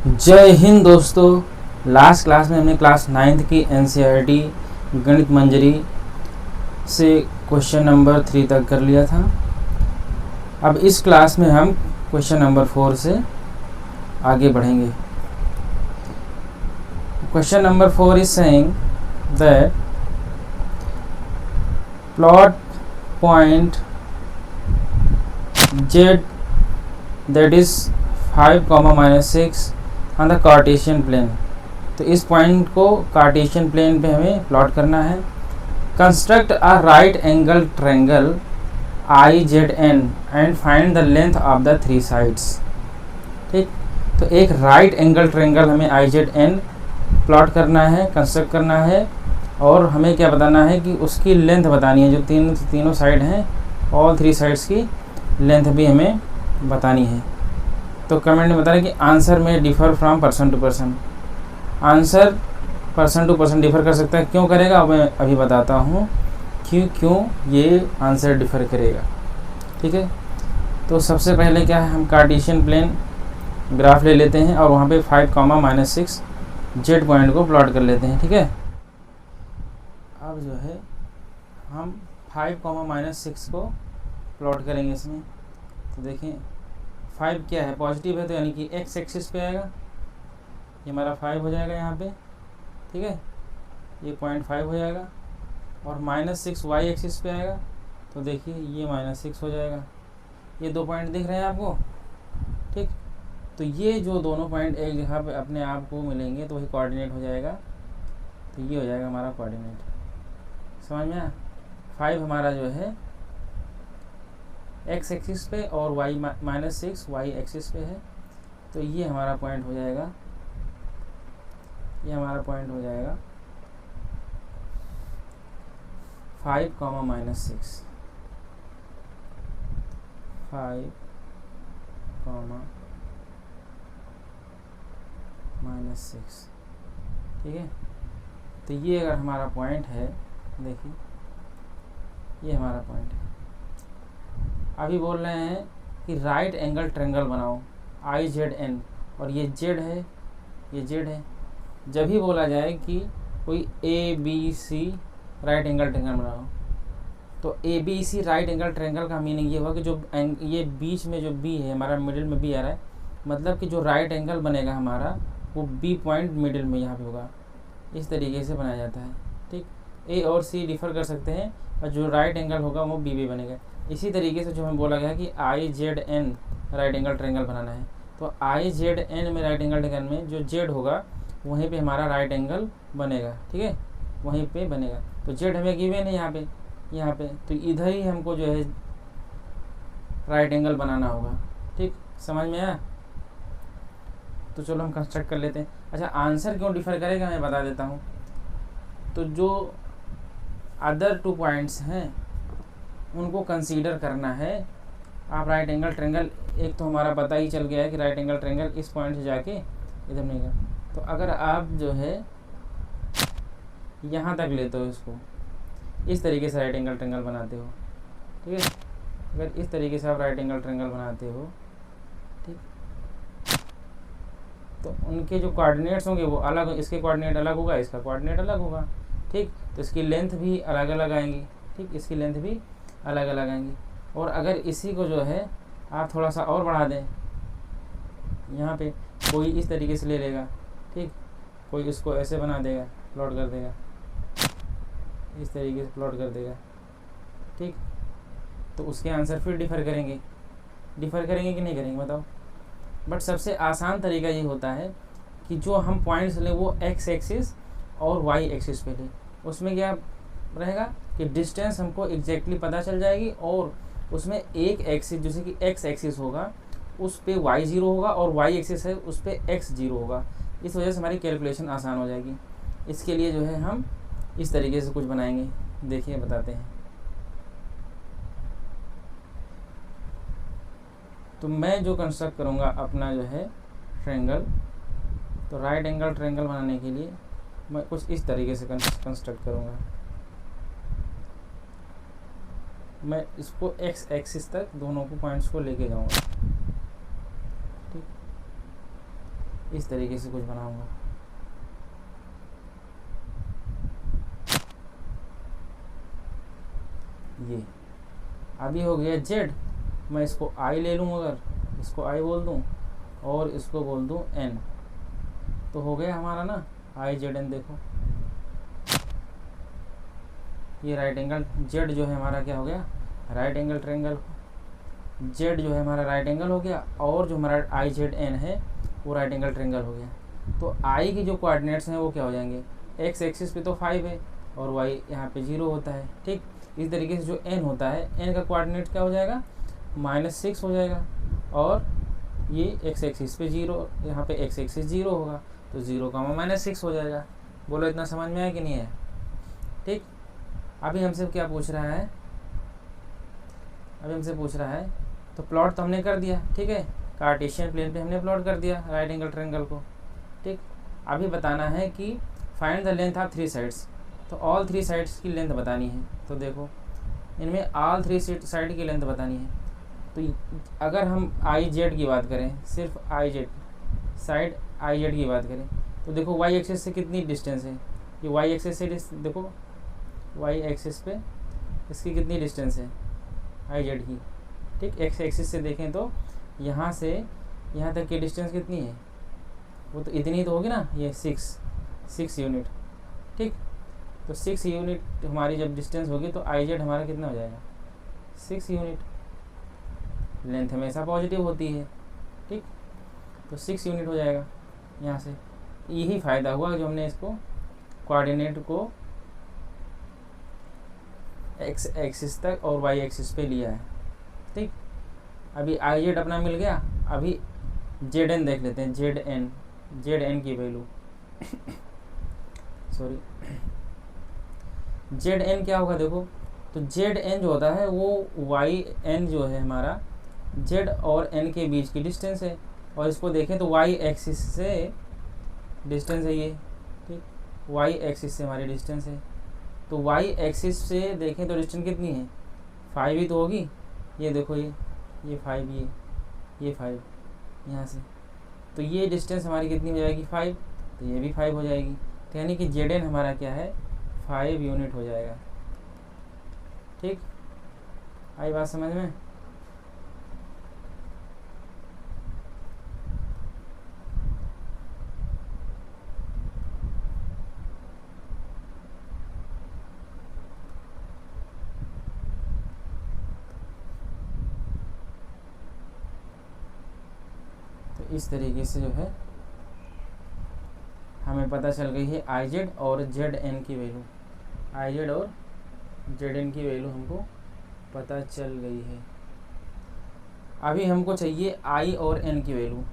जय हिंद दोस्तों। Last class में हमने क्लास 9th की एनसीईआरटी गणित मंजरी से क्वेश्चन नंबर 3 तक कर लिया था। अब इस क्लास में हम क्वेश्चन नंबर 4 से आगे बढ़ेंगे। Question number 4 is saying that plot point z that is 5, -6 on the Cartesian plane. तो इस पॉइंट को कार्टेशियन प्लेन पे हमें प्लॉट करना है। Construct a right angle triangle IZN and find the length of the 3 sides. ठीक, तो एक राइट एंगल ट्रायंगल हमें IZN प्लॉट करना है, कंस्ट्रक्ट करना है, और हमें क्या बताना है कि उसकी लेंथ बतानी है। जो तीनों साइड हैं, ऑल 3 साइड्स की लेंथ भी हमें बतानी है। तो कमेंट में बता रहे कि आंसर में differ from person to person. Answer person to person differ कर सकता है। क्यों करेगा, अब मैं अभी बताता हूँ क्यों ये आंसर डिफ़र करेगा। ठीक है, तो सबसे पहले क्या है, हम कार्टेशियन प्लेन ग्राफ ले लेते हैं और वहाँ पे 5, -6 z पॉइंट को प्लॉट कर लेते हैं। ठीक है, अब जो है हम 5, -6 को प्लॉट करेंगे इसमें। तो देखें 5 क्या है, पॉजिटिव है, तो यानी कि x एक्सिस पे आएगा। ये हमारा 5 हो जाएगा यहाँ पे। ठीक है, ये 0.5 हो जाएगा। और -6 y एक्सिस पे आएगा, तो देखिए ये -6 हो जाएगा। ये 2 पॉइंट दिख रहे हैं आपको। ठीक, तो ये जो दोनों पॉइंट एक जगह पे अपने आप को मिलेंगे तो वही कोऑर्डिनेट हो जाएगा। तो ये हो जाएगा हमारा कोऑर्डिनेट। समझ में आया। 5 हमारा जो है x एक्सिस पे और -6 y एक्सिस पे है। तो ये हमारा पॉइंट हो जाएगा, ये हमारा पॉइंट हो जाएगा 5, -6 5, -6। ठीक है, तो ये अगर हमारा पॉइंट है, देखिए ये हमारा पॉइंट है। अभी बोल रहे हैं कि राइट एंगल ट्रायंगल बनाओ IZN, और ये Z है, ये Z है। जब भी बोला जाए कि कोई ABC राइट एंगल ट्रायंगल बनाओ, तो ABC राइट एंगल ट्रायंगल का मीनिंग ये हुआ कि जो ये बीच में जो B है हमारा, मिडिल में B आ रहा है, मतलब कि जो राइट एंगल बनेगा हमारा वो B पॉइंट मिडिल में यहाँ पे होगा। इस तरीके से बनाया जाता है। ठीक, A और C डिफ़र कर सकते हैं, और जो राइट एंगल होगा वो BB बनेगा। इसी तरीके से जो हमें बोला गया कि IZN राइट एंगल ट्रायंगल बनाना है, तो IZN में राइट एंगल ट्रायंगल में जो Z होगा वहीं पे हमारा राइट एंगल बनेगा। ठीक है, वहीं पे बनेगा। तो Z हमें गिवन है यहाँ पे, तो इधर ही हमको जो है राइट एंगल बनाना होगा। ठीक, समझ में आया। तो चलो हम कंस्ट्रक्ट कर लेते हैं। अच्छा, आंसर क्यों डिफ़र करेगा मैं बता देता हूँ। तो जो अदर 2 पॉइंट्स हैं उनको कंसीडर करना है। आप राइट एंगल ट्रायंगल, एक तो हमारा पता ही चल गया है कि राइट एंगल ट्रायंगल इस पॉइंट से जाके इधर नहीं गया। तो अगर आप जो है यहाँ तक लेते हो, इसको इस तरीके से राइट एंगल ट्रायंगल बनाते हो। ठीक है, अगर इस तरीके से आप राइट एंगल ट्रायंगल बनाते हो, ठीक, तो उनके जो कोऑर्डिनेट्स होंगे वो अलग, इसके कोऑर्डिनेट अलग होगा, इसका कोऑर्डिनेट अलग होगा। ठीक, तो इसकी लेंथ भी अलग अलग आएंगी। ठीक, इसकी लेंथ भी अलग अलग आएंगी। और अगर इसी को जो है आप थोड़ा सा और बढ़ा दें, यहाँ पे कोई इस तरीके से ले लेगा, ठीक, कोई इसको ऐसे बना देगा, प्लॉट कर देगा, इस तरीके से प्लॉट कर देगा। ठीक, तो उसके आंसर फिर डिफ़र करेंगे कि नहीं करेंगे बताओ। बट सबसे आसान तरीका ये होता है कि जो हम पॉइंट्स लें वो x एक्सिस और y एक्सिस पे लें। उसमें क्या रहेगा कि डिस्टेंस हमको एग्जैक्टली पता चल जाएगी, और उसमें एक एक्सिस जैसे कि x एक्सिस होगा उस पे y 0 होगा, और y एक्सिस है उस पे x 0 होगा। इस वजह से हमारी कैलकुलेशन आसान हो जाएगी। इसके लिए जो है हम इस तरीके से कुछ बनाएंगे। देखिए बताते हैं। तो मैं जो कंस्ट्रक्ट करूँगा अपना जो है ट्रायंगल, तो राइट एंगल ट्रायंगल बनाने के लिए मैं कुछ इस तरीके से कंस्ट्रक्ट करूँगा। मैं इसको x एक्सिस तक दोनों को पॉइंट्स को लेके जाऊँगा। ठीक, इस तरीके से कुछ बनाऊंगा। ये अभी हो गया जेड, मैं इसको आई ले लूँ, अगर इसको आई बोल दूँ और इसको बोल दूँ एन, तो हो गया हमारा ना आई जेड एन। देखो ये राइट एंगल जेड जो है हमारा क्या हो गया, राइट एंगल ट्रायंगल। जेड जो है हमारा राइट एंगल हो गया, और जो हमारा आई जेड एन है वो राइट एंगल ट्रायंगल हो गया। तो आई की जो कोऑर्डिनेट्स हैं वो क्या हो जाएंगे, एक्स एक्सिस पे तो 5 है और वाई यहाँ पे 0 होता है। ठीक, इस तरीके से जो एन होता है, एन का कोऑर्डिनेट क्या हो जाएगा, -6 हो जाएगा, और ये एक्स एक्सिस पे 0, यहाँ पे एक्स एक्सिस 0 होगा, तो 0 -6 हो जाएगा। बोलो इतना समझ में आया कि नहीं है। ठीक, अभी हमसे क्या पूछ रहा है, अभी हमसे पूछ रहा है, तो प्लॉट तो हमने कर दिया, ठीक है, कार्टेशियन प्लेन पे हमने प्लॉट कर दिया राइट एंगल ट्रायंगल को। ठीक, अभी बताना है कि find the length of 3 sides, तो ऑल 3 साइड्स की लेंथ बतानी है। तो देखो इनमें ऑल 3 साइड की लेंथ बतानी है। तो अगर हम आई जेड की बात करें, सिर्फ I Z side I Z की बात करें, तो देखो वाई एक्सिस से कितनी डिस्टेंस है, ये वाई एक्सिस से देखो वाई एक्सिस पे इसकी कितनी डिस्टेंस है आई जेड की। ठीक, एक्स एक्सिस से देखें तो यहाँ से यहाँ तक की डिस्टेंस कितनी है, वो तो इतनी तो होगी ना, ये 6 यूनिट। ठीक, तो 6 यूनिट हमारी जब डिस्टेंस होगी तो आई जेड हमारा कितना हो जाएगा, 6 यूनिट। लेंथ हमेशा पॉजिटिव होती है। ठीक, तो 6 यूनिट हो जाएगा यहाँ से। यही फ़ायदा हुआ जो हमने इसको कोऑर्डिनेट को एक्स एक्सिस तक और वाई एक्सिस पे लिया है। ठीक, अभी आई जेड अपना मिल गया। अभी जेड एन देख लेते हैं, जेड एन की वैल्यू सॉरी, जेड एन क्या होगा देखो, तो जेड एन जो होता है वो वाई एन जो है हमारा जेड और एन के बीच की डिस्टेंस है, और इसको देखें तो वाई एक्सिस से डिस्टेंस है ये। ठीक, वाई एक्सिस से हमारी डिस्टेंस है, तो वाई एक्सिस से देखें तो डिस्टेंस कितनी है, 5 ही तो होगी। ये देखो ये 5, ये 5 यहाँ से, तो ये डिस्टेंस हमारी कितनी हो जाएगी 5, तो ये भी 5 हो जाएगी। तो यानी कि जेड एन हमारा क्या है, 5 यूनिट हो जाएगा। ठीक, आई बात समझ में। तो इस तरीके से जो है हमें पता चल गई है आई जेड और जेड एन की वैल्यू, आई जेड और जेड एन की वैल्यू हमको पता चल गई है। अभी हमको चाहिए आई और एन की वैल्यू।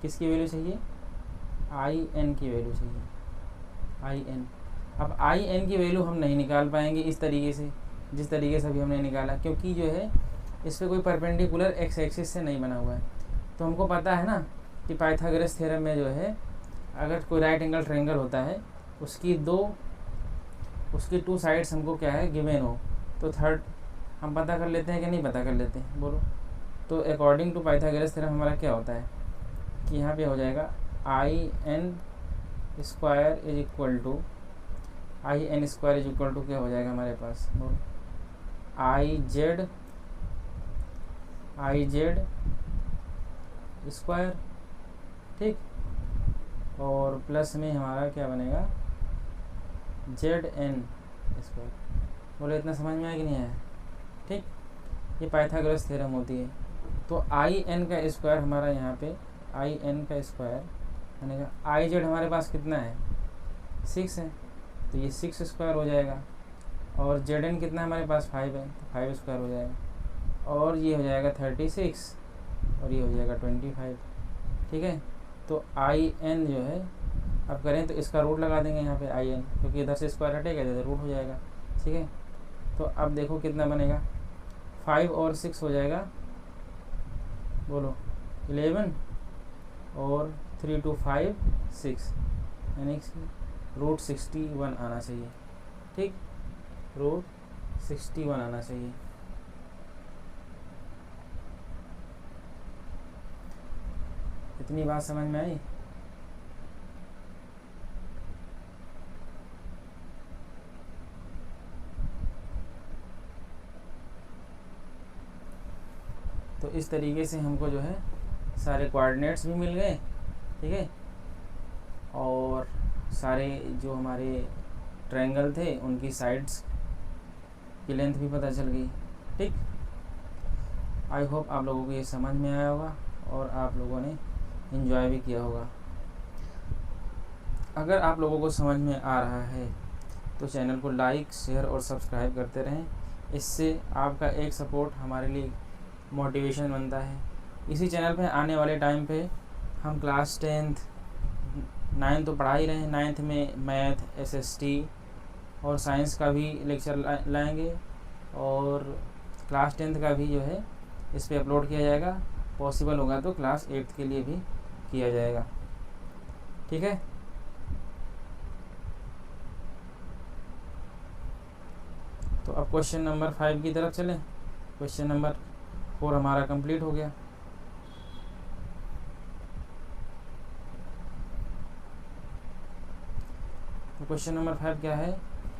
किसकी वैल्यू चाहिए, आई एन की वैल्यू चाहिए, आई एन। अब आई एन की वैल्यू हम नहीं निकाल पाएंगे इस तरीके से, जिस तरीके से अभी हमने निकाला, क्योंकि जो है इस पर कोई परपेंडिकुलर एक्स एक्सिस से नहीं बना हुआ है। तो हमको पता है ना कि पाइथागोरस थ्योरम में जो है अगर कोई राइट एंगल ट्रायंगल होता है उसकी 2 साइड्स हमको क्या है गिवन हो, तो थर्ड हम पता कर लेते हैं कि नहीं पता कर लेते हैं, बोलो। तो अकॉर्डिंग टू पाइथागोरस थ्योरम हमारा क्या होता है कि यहाँ पे हो जाएगा I N square is equal to क्या हो जाएगा हमारे पास, बोलो, आई जेड स्क्वायर। ठीक, और प्लस में हमारा क्या बनेगा, जेड एन स्क्वायर। बोलो इतना समझ में आया कि नहीं आया। ठीक, ये पाइथागोरस थ्योरम होती है। तो आई एन का स्क्वायर हमारा यहाँ पे, आई एन का स्क्वायर बनेगा, आई जेड हमारे पास कितना है 6 है, तो ये 6 स्क्वायर हो जाएगा, और जेड एन कितना हमारे पास 5 है, तो 5 स्क्वायर हो जाएगा, और ये हो जाएगा 36, और ये हो जाएगा 25। ठीक है, तो आई एन जो है अब करें तो इसका रूट लगा देंगे यहाँ पे आई एन, क्योंकि इधर से स्क्वायर हटेगा इधर रूट हो जाएगा। ठीक है, तो अब देखो कितना बनेगा, 5 और 6 हो जाएगा, बोलो 11, और 3 2 5 6, यानी रूट 61 आना चाहिए। ठीक, रूट 61 आना चाहिए। इतनी बात समझ में आई। तो इस तरीके से हमको जो है सारे कोऑर्डिनेट्स भी मिल गए, ठीक है, और सारे जो हमारे ट्रायंगल थे उनकी साइड्स की लेंथ भी पता चल गई। ठीक, आई होप आप लोगों को ये समझ में आया होगा और आप लोगों ने एंजॉय भी किया होगा। अगर आप लोगों को समझ में आ रहा है तो चैनल को लाइक, शेयर और सब्सक्राइब करते रहें। इससे आपका एक सपोर्ट हमारे लिए मोटिवेशन बनता है। इसी चैनल पे आने वाले टाइम पे हम क्लास 10th 9th तो पढ़ा ही रहे हैं, 9th में मैथ, SST और साइंस का भी लेक्चर लाएंगे और क्लास 10th का भी जो है इस पर अपलोड किया जाएगा। पॉसिबल होगा तो क्लास 8th के लिए भी किया जाएगा। ठीक है, तो अब क्वेश्चन नंबर 5 की तरफ चलें। क्वेश्चन नंबर 4 हमारा कंप्लीट हो गया। तो क्वेश्चन नंबर 5 क्या है?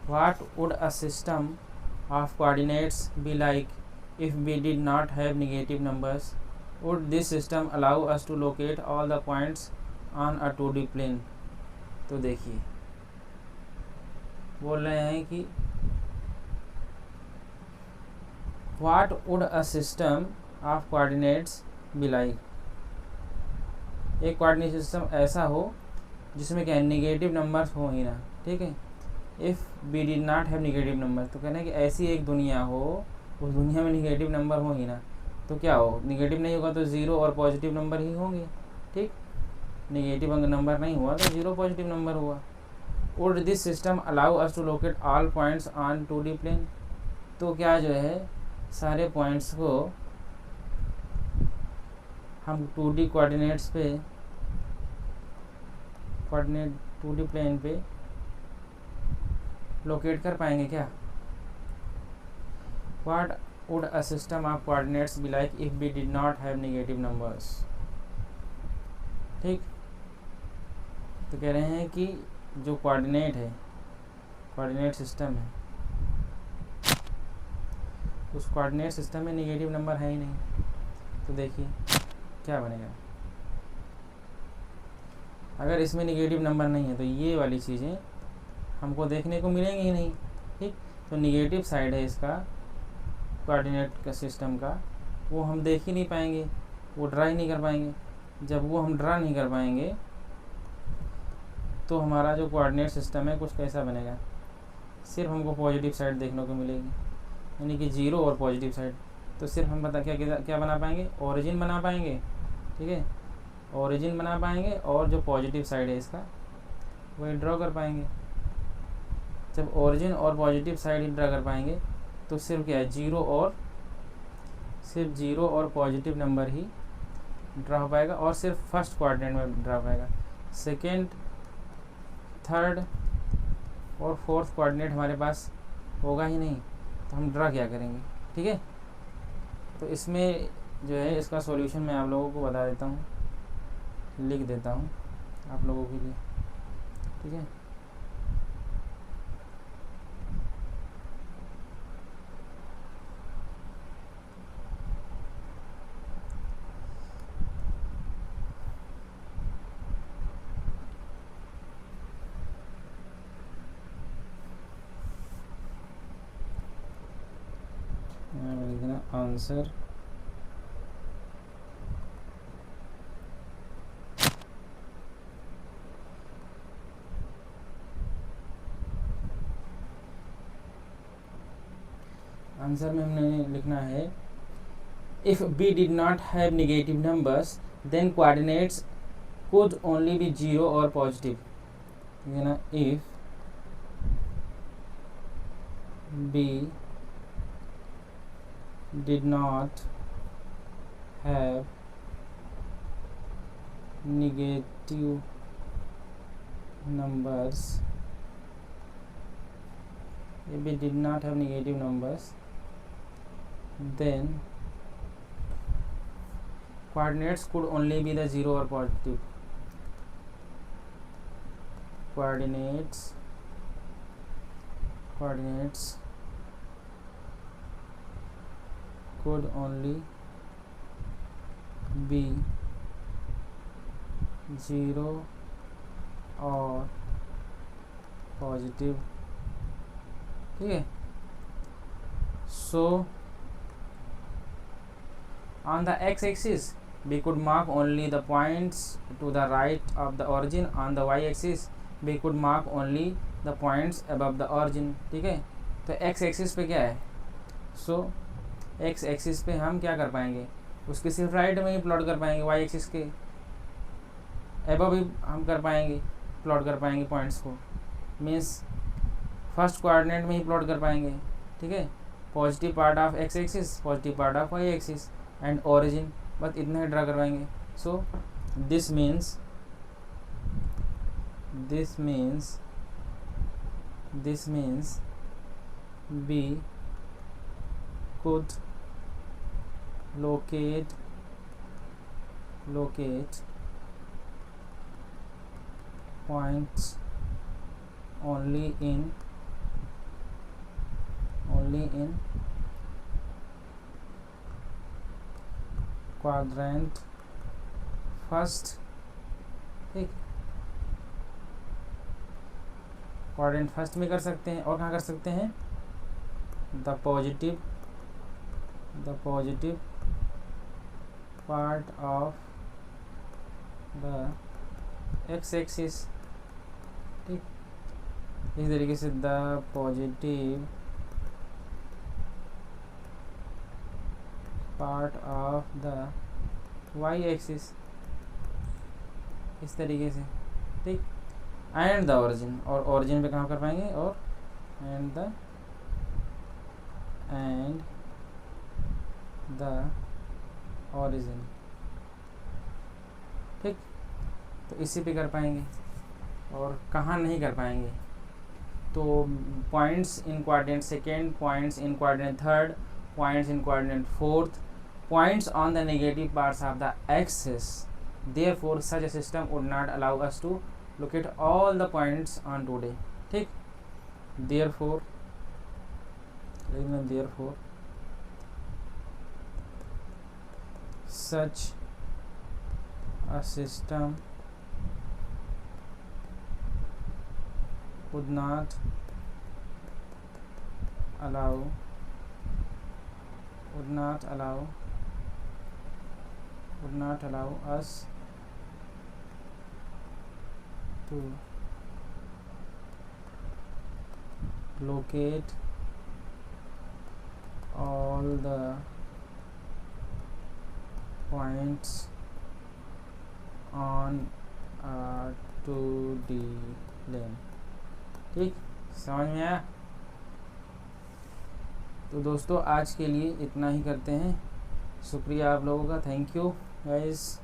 What would a system of coordinates be like if we did not have negative numbers? Would this system allow us to locate all the points on a 2D plane? तो देखिए, बोल रहे हैं कि what would a system of coordinates be like, एक coordinate system ऐसा हो जिसमें क्या नेगेटिव नंबर्स हो ही ना। ठीक है, if we did not have negative number, तो कहना है कि ऐसी एक दुनिया हो, उस दुनिया में नेगेटिव नंबर हो ही ना। तो क्या हो, नेगेटिव नहीं होगा तो ज़ीरो और पॉजिटिव नंबर ही होंगे। ठीक, नेगेटिव अगर नंबर नहीं हुआ तो ज़ीरो पॉजिटिव नंबर हुआ। Would this system allow us to locate all points on 2D plane? तो क्या जो है सारे पॉइंट्स को हम 2D कोऑर्डिनेट्स पे, कोऑर्डिनेट 2D प्लेन पे लोकेट कर पाएंगे क्या? What would a system of coordinates be like if we did not have negative numbers? ठीक, तो कह रहे हैं कि जो कोऑर्डिनेट है, कोऑर्डिनेट सिस्टम है, उस कोऑर्डिनेट सिस्टम में नेगेटिव नंबर है ही नहीं। तो देखिए क्या बनेगा। अगर इसमें नेगेटिव नंबर नहीं है तो ये वाली चीज़ें हमको देखने को मिलेंगी ही नहीं। ठीक, तो नेगेटिव साइड है इसका कोऑर्डिनेट का सिस्टम का, वो हम देख ही नहीं पाएंगे, वो ड्रा ही नहीं कर पाएंगे। जब वो हम ड्रा नहीं कर पाएंगे तो हमारा जो कोऑर्डिनेट सिस्टम है कुछ कैसा बनेगा, सिर्फ हमको पॉजिटिव साइड देखने को मिलेगी, यानी कि ज़ीरो और पॉजिटिव साइड। तो सिर्फ हम बता क्या बना पाएंगे, ओरिजिन बना पाएंगे। ठीक है, ओरिजिन बना पाएंगे और जो पॉजिटिव साइड है इसका वही ड्रॉ कर पाएंगे। जब ओरिजिन और पॉजिटिव साइड ही ड्रा कर पाएंगे तो सिर्फ क्या है, सिर्फ ज़ीरो और पॉजिटिव नंबर ही ड्रा हो पाएगा और सिर्फ फर्स्ट क्वाड्रेंट में ड्रा हो पाएगा। सेकेंड, थर्ड और फोर्थ कोऑर्डिनेट हमारे पास होगा ही नहीं, तो हम ड्रा क्या करेंगे। ठीक है, तो इसमें जो है इसका सॉल्यूशन मैं आप लोगों को बता देता हूँ, लिख देता हूँ आप लोगों के लिए। ठीक है, लिखना आंसर आंसर में हमने लिखना है if we did not have negative numbers then coordinates could only be zero or positive. You know, if B did not have negative numbers, if B did not have negative numbers, then coordinates could only be the zero or positive. Coordinates could only be 0 और positive, ठीक है। सो on the x-axis we could mark only the points to the right of the origin, on the y-axis we could mark only the points above the origin, ठीक है। तो x-axis पे क्या है, सो x-axis पे हम क्या कर पाएंगे, उसके सिर्फ राइट में ही प्लॉट कर पाएंगे, y-axis के above ही हम कर पाएंगे, प्लॉट कर पाएंगे पॉइंट्स को, मीन्स फर्स्ट कोऑर्डिनेट में ही प्लॉट कर पाएंगे, ठीक है। Positive part of x-axis, positive part of y-axis and origin, बस इतना ही ड्रा करवाएंगे। So this means we could locate points only in quadrant first, ठीक, क्वाड्रेंट फर्स्ट में कर सकते हैं, और कहाँ कर सकते हैं, the positive part of the X axis, ठीक। इस तरीके से the positive part of the Y axis, इस तरीके से, ठीक। एंड द ओरिजिन, और ओरिजिन पे कहाँ कर पाएंगे, और एंड द ओरिजिन, ठीक। तो इसी पे कर पाएंगे, और कहाँ नहीं कर पाएंगे, तो points in quadrant second, points in quadrant third, points in coordinate fourth, points on the negative parts of the axis. Therefore such a system would not allow us to locate all the points on 2D, ठीक। therefore such a system would not allow us to locate all the points on a 2D plane, ठीक, समझ में आया। तो दोस्तों आज के लिए इतना ही करते हैं, शुक्रिया आप लोगों का, थैंक यू गाइस।